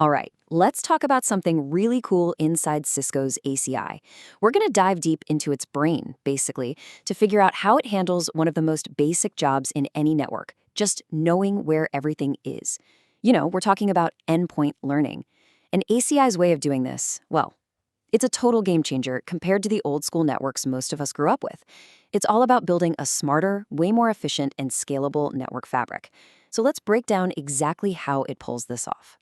All right, let's talk about something really cool inside Cisco's ACI. We're going to dive deep into its brain, basically, to figure out how it handles one of the most basic jobs in any network, just knowing where everything is. We're talking about endpoint learning. And ACI's way of doing this, well, it's a total game changer compared to the old school networks most of us grew up with. It's all about building a smarter, way more efficient, and scalable network fabric. So let's break down exactly how it pulls this off.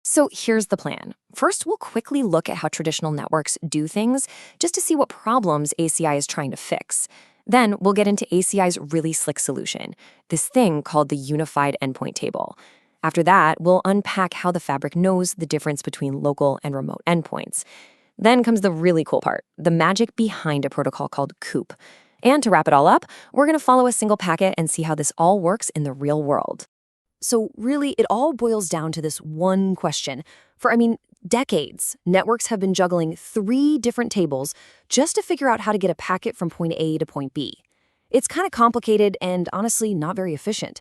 So here's the plan. First, we'll quickly look at how traditional networks do things, just to see what problems ACI is trying to fix. Then we'll get into ACI's really slick solution, this thing called the Unified Endpoint Table. After that, we'll unpack how the fabric knows the difference between local and remote endpoints. Then comes the really cool part, the magic behind a protocol called COOP. And to wrap it all up, we're going to follow a single packet and see how this all works in the real world. So really, it all boils down to this one question. For decades, networks have been juggling 3 different tables just to figure out how to get a packet from point A to point B. It's kind of complicated and honestly not very efficient.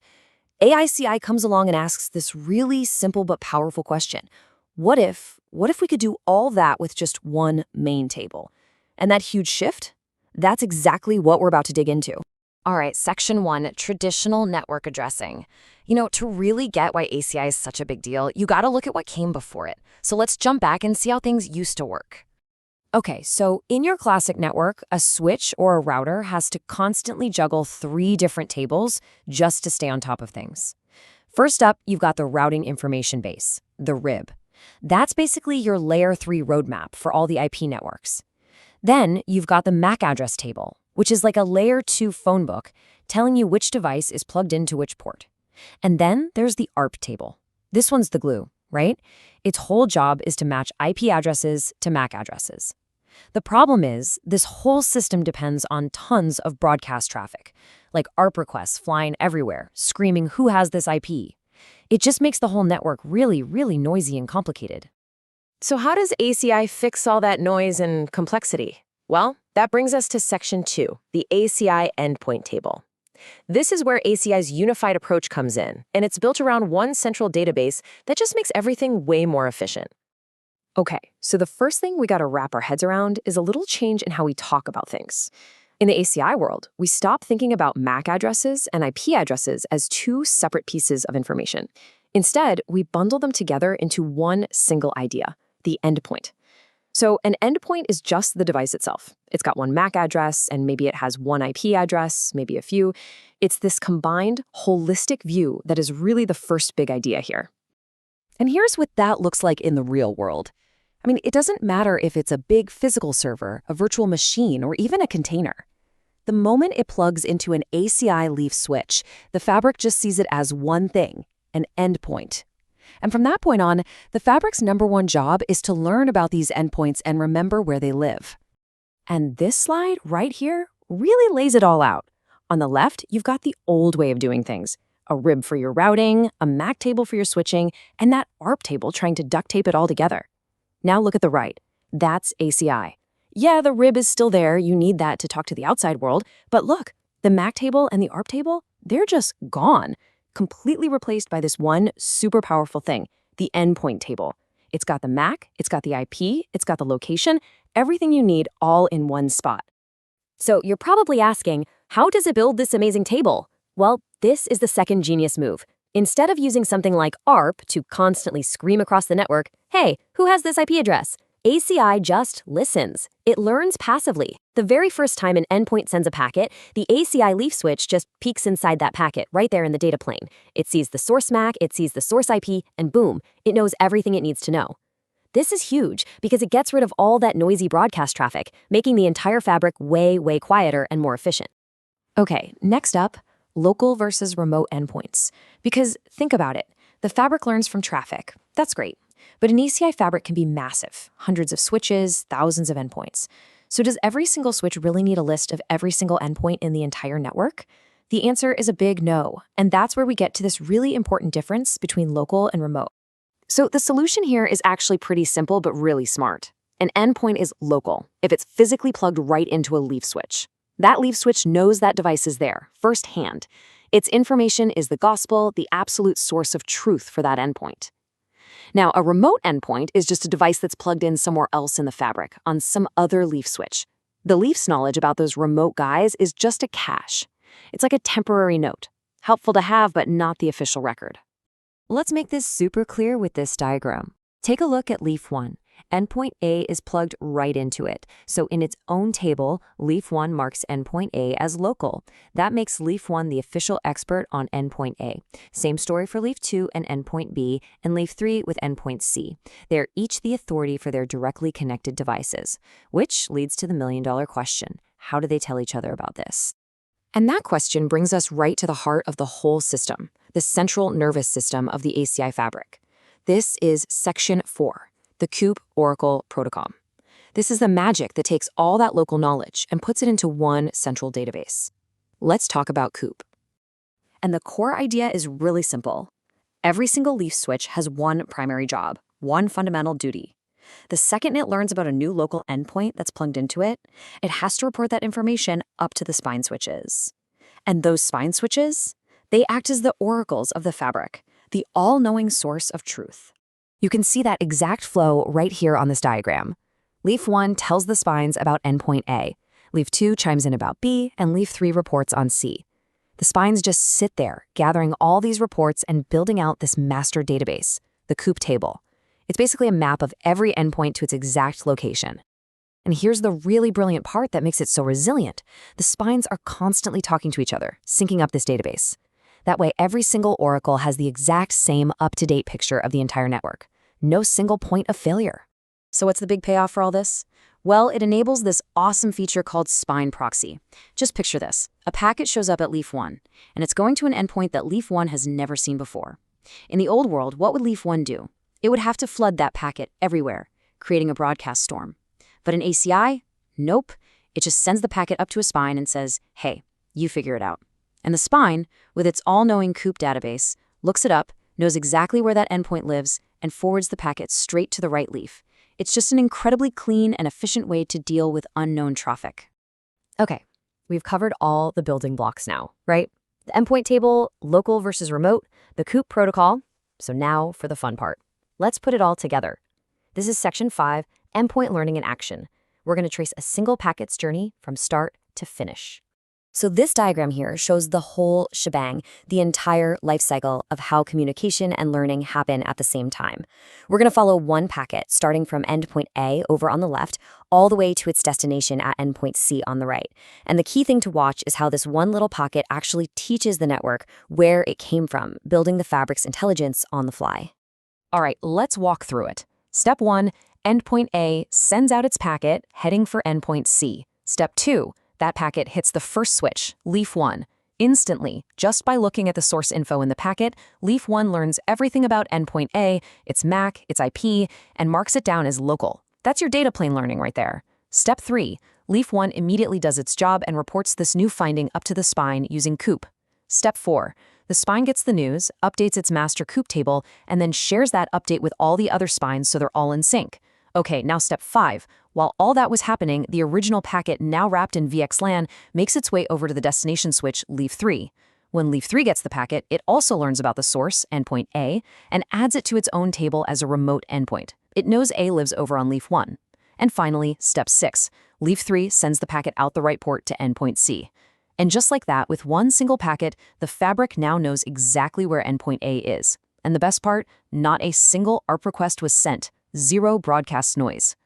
AICI comes along and asks this really simple but powerful question. What if we could do all that with just one main table? And that huge shift? That's exactly what we're about to dig into. All right, Section 1, Traditional Network Addressing. To really get why ACI is such a big deal, you gotta look at what came before it. So let's jump back and see how things used to work. Okay, so in your classic network, a switch or a router has to constantly juggle 3 different tables just to stay on top of things. First up, you've got the routing information base, the RIB. That's basically your layer 3 roadmap for all the IP networks. Then you've got the MAC address table, which is like a layer 2 phone book telling you which device is plugged into which port. And then there's the ARP table. This one's the glue, right? Its whole job is to match IP addresses to MAC addresses. The problem is, this whole system depends on tons of broadcast traffic, like ARP requests flying everywhere, screaming who has this IP. It just makes the whole network really, really noisy and complicated. So how does ACI fix all that noise and complexity? Well, that brings us to Section 2, the ACI Endpoint Table. This is where ACI's unified approach comes in, and it's built around one central database that just makes everything way more efficient. Okay, so the first thing we gotta wrap our heads around is a little change in how we talk about things. In the ACI world, we stop thinking about MAC addresses and IP addresses as 2 separate pieces of information. Instead, we bundle them together into one single idea, the endpoint. So an endpoint is just the device itself. It's got one MAC address, and maybe it has one IP address, maybe a few. It's this combined, holistic view that is really the first big idea here. And here's what that looks like in the real world. It doesn't matter if it's a big physical server, a virtual machine, or even a container. The moment it plugs into an ACI leaf switch, the fabric just sees it as one thing, an endpoint. And from that point on, the fabric's #1 job is to learn about these endpoints and remember where they live. And this slide right here really lays it all out. On the left, you've got the old way of doing things. A RIB for your routing, a MAC table for your switching, and that ARP table trying to duct tape it all together. Now look at the right. That's ACI. Yeah, the RIB is still there. You need that to talk to the outside world. But look, the MAC table and the ARP table, they're just gone. Completely replaced by this one super powerful thing, the endpoint table. It's got the MAC, it's got the IP, it's got the location, everything you need all in one spot. So you're probably asking, how does it build this amazing table? Well, this is the second genius move. Instead of using something like ARP to constantly scream across the network, hey, who has this IP address? ACI just listens. It learns passively. The very first time an endpoint sends a packet, the ACI leaf switch just peeks inside that packet right there in the data plane. It sees the source MAC, it sees the source IP, and boom, it knows everything it needs to know. This is huge because it gets rid of all that noisy broadcast traffic, making the entire fabric way, way quieter and more efficient. Okay, next up, local versus remote endpoints. Because think about it, the fabric learns from traffic. That's great. But an ACI fabric can be massive, hundreds of switches, thousands of endpoints. So does every single switch really need a list of every single endpoint in the entire network? The answer is a big no, and that's where we get to this really important difference between local and remote. So the solution here is actually pretty simple but really smart. An endpoint is local if it's physically plugged right into a leaf switch. That leaf switch knows that device is there, firsthand. Its information is the gospel, the absolute source of truth for that endpoint. Now, a remote endpoint is just a device that's plugged in somewhere else in the fabric, on some other leaf switch. The leaf's knowledge about those remote guys is just a cache. It's like a temporary note, helpful to have but not the official record. Let's make this super clear with this diagram. Take a look at leaf 1. Endpoint A is plugged right into it. So in its own table, leaf 1 marks endpoint A as local. That makes leaf 1 the official expert on endpoint A. Same story for leaf 2 and endpoint B, and leaf 3 with endpoint C. They're each the authority for their directly connected devices, which leads to the million-dollar question. How do they tell each other about this? And that question brings us right to the heart of the whole system, the central nervous system of the ACI fabric. This is Section 4. The COOP Oracle Protocol. This is the magic that takes all that local knowledge and puts it into one central database. Let's talk about COOP. And the core idea is really simple. Every single leaf switch has one primary job, one fundamental duty. The second it learns about a new local endpoint that's plugged into it, it has to report that information up to the spine switches. And those spine switches, they act as the oracles of the fabric, the all-knowing source of truth. You can see that exact flow right here on this diagram. Leaf 1 tells the spines about endpoint A. Leaf 2 chimes in about B, and leaf 3 reports on C. The spines just sit there, gathering all these reports and building out this master database, the COOP table. It's basically a map of every endpoint to its exact location. And here's the really brilliant part that makes it so resilient. The spines are constantly talking to each other, syncing up this database. That way, every single oracle has the exact same up-to-date picture of the entire network. No single point of failure. So what's the big payoff for all this? Well, it enables this awesome feature called spine proxy. Just picture this. A packet shows up at leaf 1, and it's going to an endpoint that leaf 1 has never seen before. In the old world, what would leaf 1 do? It would have to flood that packet everywhere, creating a broadcast storm. But in ACI, nope. It just sends the packet up to a spine and says, hey, you figure it out. And the spine, with its all-knowing COOP database, looks it up, knows exactly where that endpoint lives, and forwards the packet straight to the right leaf. It's just an incredibly clean and efficient way to deal with unknown traffic. Okay, we've covered all the building blocks now, right? The endpoint table, local versus remote, the COOP protocol. So now for the fun part. Let's put it all together. This is Section 5, Endpoint Learning in Action. We're going to trace a single packet's journey from start to finish. So this diagram here shows the whole shebang, the entire life cycle of how communication and learning happen at the same time. We're going to follow one packet, starting from endpoint A over on the left, all the way to its destination at endpoint C on the right. And the key thing to watch is how this one little pocket actually teaches the network where it came from, building the fabric's intelligence on the fly. All right, let's walk through it. Step 1, endpoint A sends out its packet, heading for endpoint C. Step 2, that packet hits the first switch, leaf 1. Instantly, just by looking at the source info in the packet, leaf 1 learns everything about endpoint A, its MAC, its IP, and marks it down as local. That's your data plane learning right there. Step 3, leaf 1 immediately does its job and reports this new finding up to the spine using COOP. Step 4, the spine gets the news, updates its master COOP table, and then shares that update with all the other spines so they're all in sync. Okay, now step 5. While all that was happening, the original packet, now wrapped in VXLAN, makes its way over to the destination switch, leaf 3. When leaf 3 gets the packet, it also learns about the source, endpoint A, and adds it to its own table as a remote endpoint. It knows A lives over on leaf 1. And finally, step 6. Leaf 3 sends the packet out the right port to endpoint C. And just like that, with one single packet, the fabric now knows exactly where endpoint A is. And the best part, not a single ARP request was sent. Zero broadcast noise.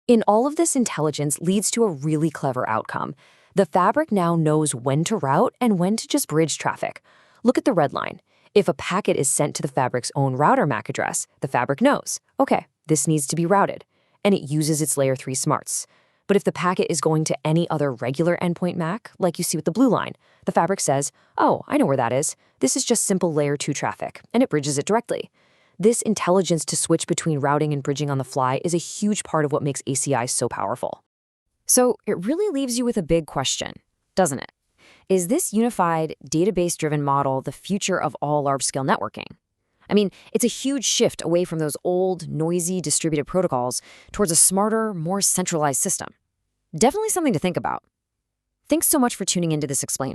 In all of this intelligence leads to a really clever outcome. The fabric now knows when to route and when to just bridge traffic. Look at the red line. If a packet is sent to the fabric's own router MAC address, the fabric knows, okay, this needs to be routed, and it uses its layer 3 smarts. But if the packet is going to any other regular endpoint MAC, like you see with the blue line, the fabric says, oh, I know where that is. This is just simple layer 2 traffic, and it bridges it directly. This intelligence to switch between routing and bridging on the fly is a huge part of what makes ACI so powerful. So it really leaves you with a big question, doesn't it? Is this unified, database-driven model the future of all large-scale networking? I mean, it's a huge shift away from those old, noisy, distributed protocols towards a smarter, more centralized system. Definitely something to think about. Thanks so much for tuning into this Explain.